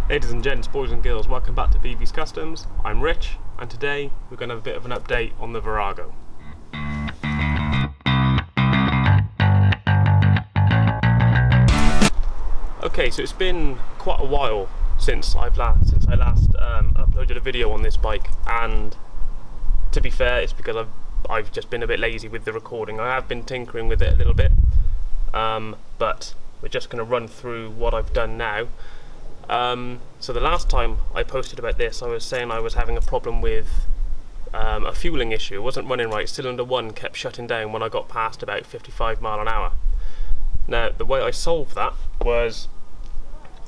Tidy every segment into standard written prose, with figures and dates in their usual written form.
Ladies and gents, boys and girls, welcome back to BB's Customs. I'm Rich, and today we're going to have a bit of an update on the Virago. Okay, so it's been quite a while since I last uploaded a video on this bike, and to be fair, it's because I've just been a bit lazy with the recording. I have been tinkering with it a little bit, but we're just going to run through what I've done now. So the last time I posted about this, I was saying I was having a problem with a fueling issue. It wasn't running right. Cylinder 1 kept shutting down when I got past about 55 mile an hour. Now, the way I solved that was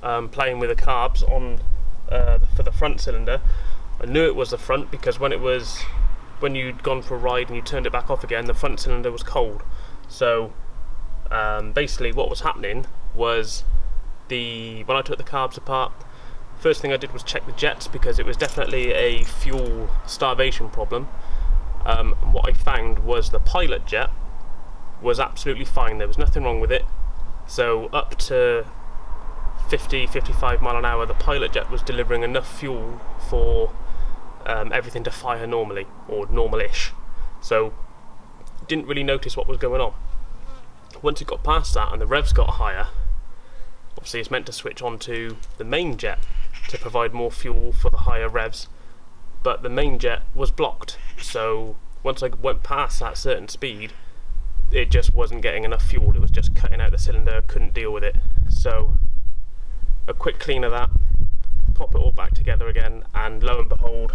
playing with the carbs on for the front cylinder. I knew it was the front because when you'd gone for a ride and you turned it back off again, the front cylinder was cold. So basically what was happening was when I took the carbs apart, first thing I did was check the jets because it was definitely a fuel starvation problem. And what I found was the pilot jet was absolutely fine. There was nothing wrong with it. So up to 55 mile an hour, the pilot jet was delivering enough fuel for everything to fire normally, or normal-ish. So didn't really notice what was going on. Once it got past that and the revs got higher, obviously it's meant to switch on to the main jet to provide more fuel for the higher revs, but the main jet was blocked. So once I went past that certain speed, it just wasn't getting enough fuel. It was just cutting out the cylinder, couldn't deal with it. So a quick clean of that, pop it all back together again, and lo and behold,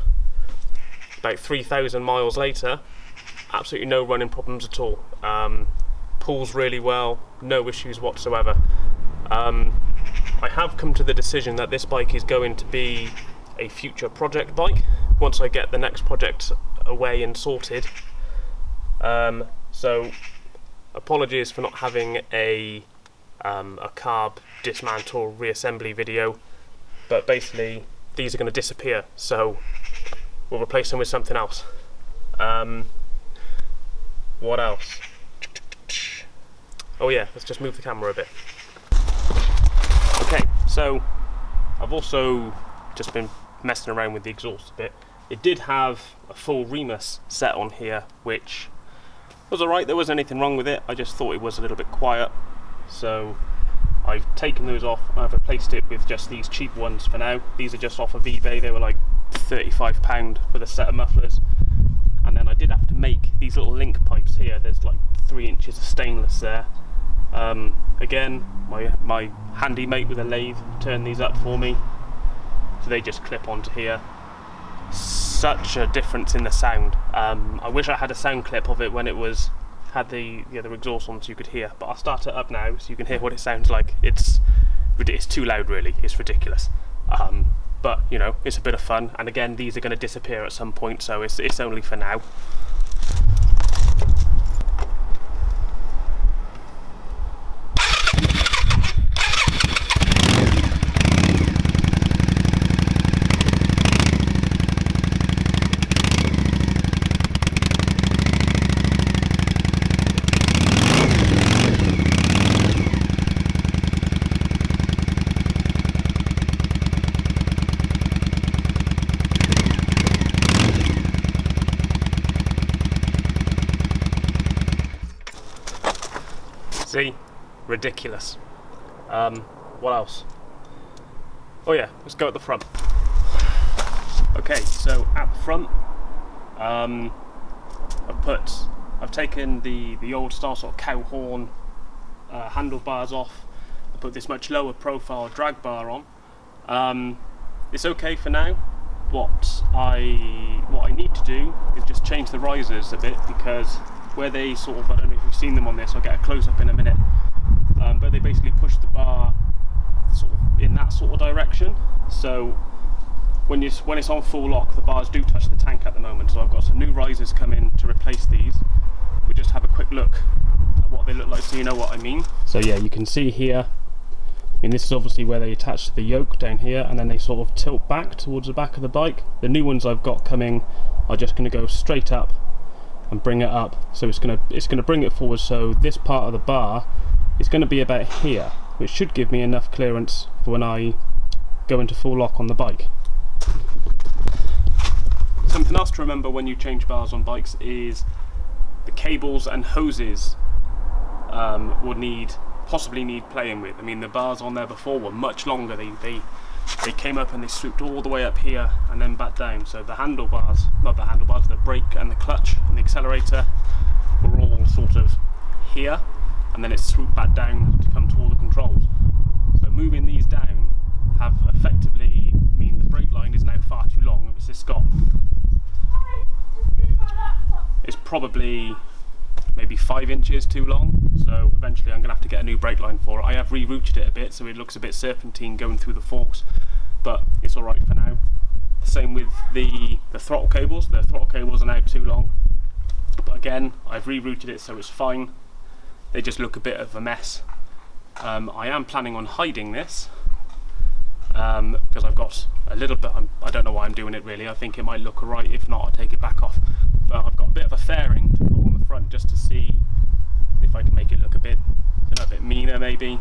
about 3,000 miles later, absolutely no running problems at all. Pulls really well, no issues whatsoever. I have come to the decision that this bike is going to be a future project bike once I get the next project away and sorted. So apologies for not having a carb dismantle reassembly video, but basically these are going to disappear, so we'll replace them with something else. What else? Oh yeah, let's just move the camera a bit. Okay, so I've also just been messing around with the exhaust a bit. It did have a full Remus set on here, which was alright. There wasn't anything wrong with it. I just thought it was a little bit quiet. So I've taken those off and I've replaced it with just these cheap ones for now. These are just off of eBay. They were like £35 for the set of mufflers. And then I did have to make these little link pipes here. There's like 3 inches of stainless there. Again, my handy mate with a lathe turned these up for me, so they just clip onto here. Such a difference in the sound. I wish I had a sound clip of it when it had the other exhaust on so you could hear, but I'll start it up now so you can hear what it sounds like. It's too loud, really. It's ridiculous. But you know, it's a bit of fun, and again, these are going to disappear at some point, so it's only for now. See? Ridiculous. What else? Oh yeah, let's go at the front. Okay, so at the front, I've taken the old style sort of cow horn handlebars off. I put this much lower profile drag bar on. It's okay for now. What I need to do is just change the risers a bit, because where they sort of, I don't know if you've seen them on this, I'll get a close up in a minute, but they basically push the bar sort of in that sort of direction. So when it's on full lock, the bars do touch the tank at the moment. So I've got some new risers coming to replace these. We just have a quick look at what they look like so you know what I mean. So yeah, you can see here, and this is obviously where they attach to the yoke down here, and then they sort of tilt back towards the back of the bike. The new ones I've got coming are just going to go straight up and bring it up, so it's gonna bring it forward, so this part of the bar is going to be about here, which should give me enough clearance for when I go into full lock on the bike. Something else to remember when you change bars on bikes is the cables and hoses will possibly need playing with. I mean, the bars on there before were much longer. They came up and they swooped all the way up here and then back down. So the handlebars, not the handlebars, the brake and the clutch and the accelerator were all sort of here, and then it swooped back down to come to all the controls. So moving these down have effectively mean the brake line is now far too long. It's probably maybe 5 inches too long, so eventually I'm going to have to get a new brake line for it. I have rerouted it a bit so it looks a bit serpentine going through the forks, but it's alright for now. Same with the throttle cables. The throttle cables are now too long, but again, I've rerouted it so it's fine. They just look a bit of a mess. I am planning on hiding this because I've got a little bit, I don't know why I'm doing it really. I think it might look alright. If not, I'll take it back off. But I've got a bit of a fairing to put on the front just to see if I can make it look a bit meaner maybe.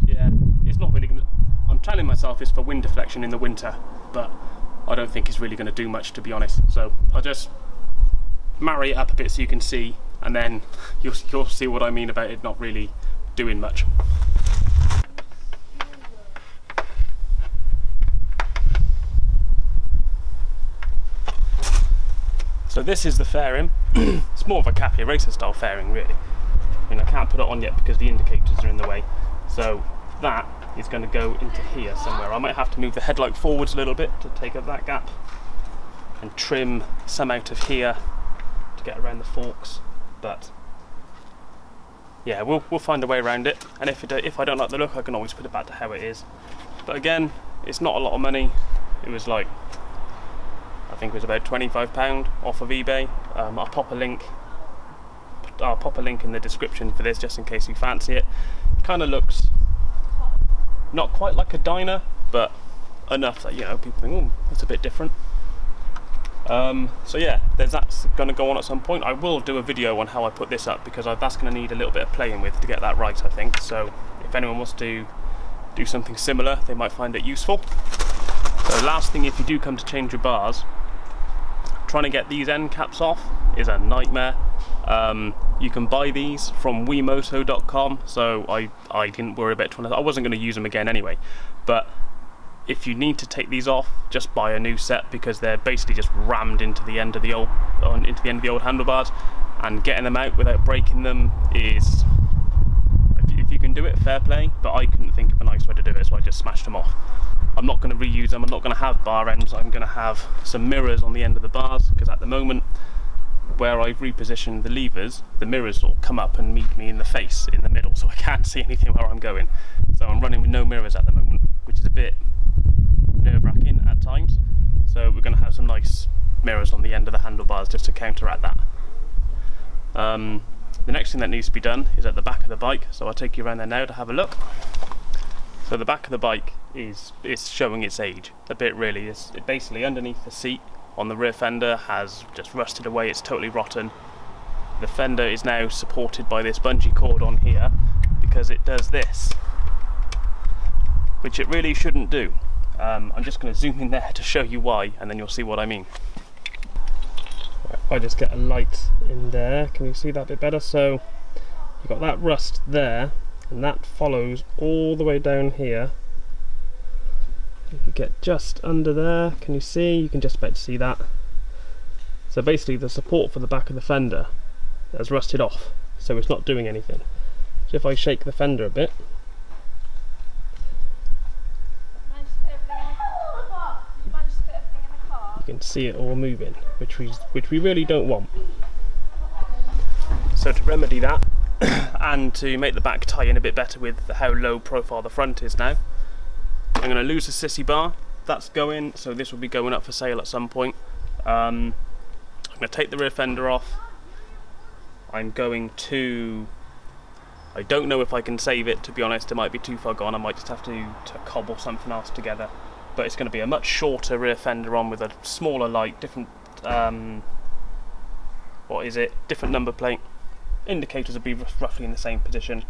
Yeah, it's not really I'm telling myself it's for wind deflection in the winter, but I don't think it's really going to do much, to be honest. So I'll just marry it up a bit so you can see, and then you'll see what I mean about it not really doing much. So this is the fairing. It's more of a cafe racer style fairing really. I mean, I can't put it on yet because the indicators are in the way. So that is going to go into here somewhere. I might have to move the headlight forwards a little bit to take up that gap and trim some out of here to get around the forks. But yeah, we'll find a way around it. And if I don't like the look, I can always put it back to how it is. But again, it's not a lot of money. It was like, I think it was about £25 off of eBay. I'll pop a link in the description for this just in case you fancy it. It kind of looks not quite like a Dyna, but enough that, you know, people think, oh, that's a bit different. So yeah, that's going to go on at some point. I will do a video on how I put this up because that's going to need a little bit of playing with to get that right, I think. So if anyone wants to do something similar, they might find it useful. So last thing, if you do come to change your bars, trying to get these end caps off is a nightmare. You can buy these from wemoto.com, so I didn't worry about trying to, I wasn't going to use them again anyway, but if you need to take these off, just buy a new set because they're basically just rammed into the end of the old handlebars, and getting them out without breaking them is, if you can do it, fair play, but I couldn't think of a nice way to do it, so I just smashed them off. I'm not going to reuse them. I'm not going to have bar ends. I'm going to have some mirrors on the end of the bars because at the moment where I've repositioned the levers, the mirrors will come up and meet me in the face in the middle, so I can't see anything where I'm going. So I'm running with no mirrors at the moment, which is a bit nerve-wracking at times. So we're going to have some nice mirrors on the end of the handlebars just to counteract that. The next thing that needs to be done is at the back of the bike, so I'll take you around there now to have a look. So the back of the bike is showing its age a bit really. It's basically underneath the seat on the rear fender has just rusted away, it's totally rotten. The fender is now supported by this bungee cord on here because it does this, which it really shouldn't do. I'm just going to zoom in there to show you why, and then you'll see what I mean. If I just get a light in there, can you see that a bit better? So you've got that rust there, and that follows all the way down here. If you get just under there, can you see? You can just about see that. So basically the support for the back of the fender has rusted off, so it's not doing anything. So if I shake the fender a bit, you can see it all moving, which we really don't want. So to remedy that and to make the back tie in a bit better with how low profile the front is now, I'm going to lose the sissy bar. That's going, so this will be going up for sale at some point. I'm going to take the rear fender off. I'm going to, I don't know if I can save it, to be honest. It might be too far gone. I might just have to cobble something else together. But it's going to be a much shorter rear fender on with a smaller light, different different number plate. Indicators will be roughly in the same position.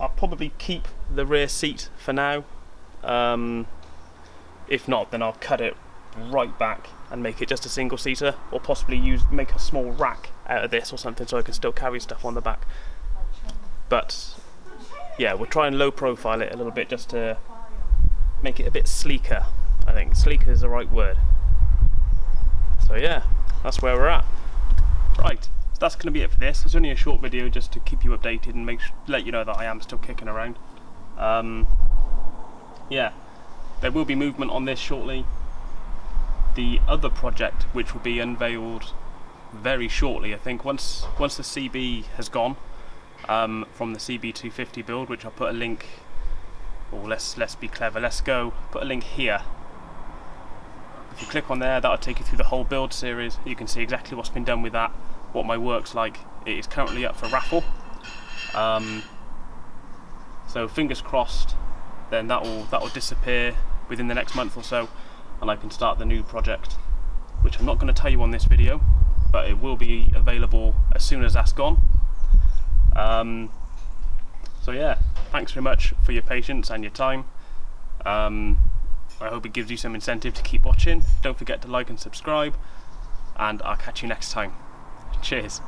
I'll probably keep the rear seat for now. If not, then I'll cut it right back and make it just a single seater, or possibly make a small rack out of this or something so I can still carry stuff on the back. But yeah, we'll try and low profile it a little bit just to make it a bit sleeker. I think sleeker is the right word. So yeah, that's where we're at. Right, so that's going to be it for this. It's only a short video just to keep you updated and let you know that I am still kicking around. Yeah, there will be movement on this shortly. The other project, which will be unveiled very shortly, I think once the CB has gone, from the CB250 build, which I'll put a link. Oh, let's be clever. Let's go put a link here. If you click on there, that'll take you through the whole build series. You can see exactly what's been done with that, what my work's like. It is currently up for raffle. So fingers crossed. Then that will disappear within the next month or so, and I can start the new project, which I'm not going to tell you on this video, but it will be available as soon as that's gone. So yeah, thanks very much for your patience and your time. I hope it gives you some incentive to keep watching. Don't forget to like and subscribe, and I'll catch you next time. Cheers.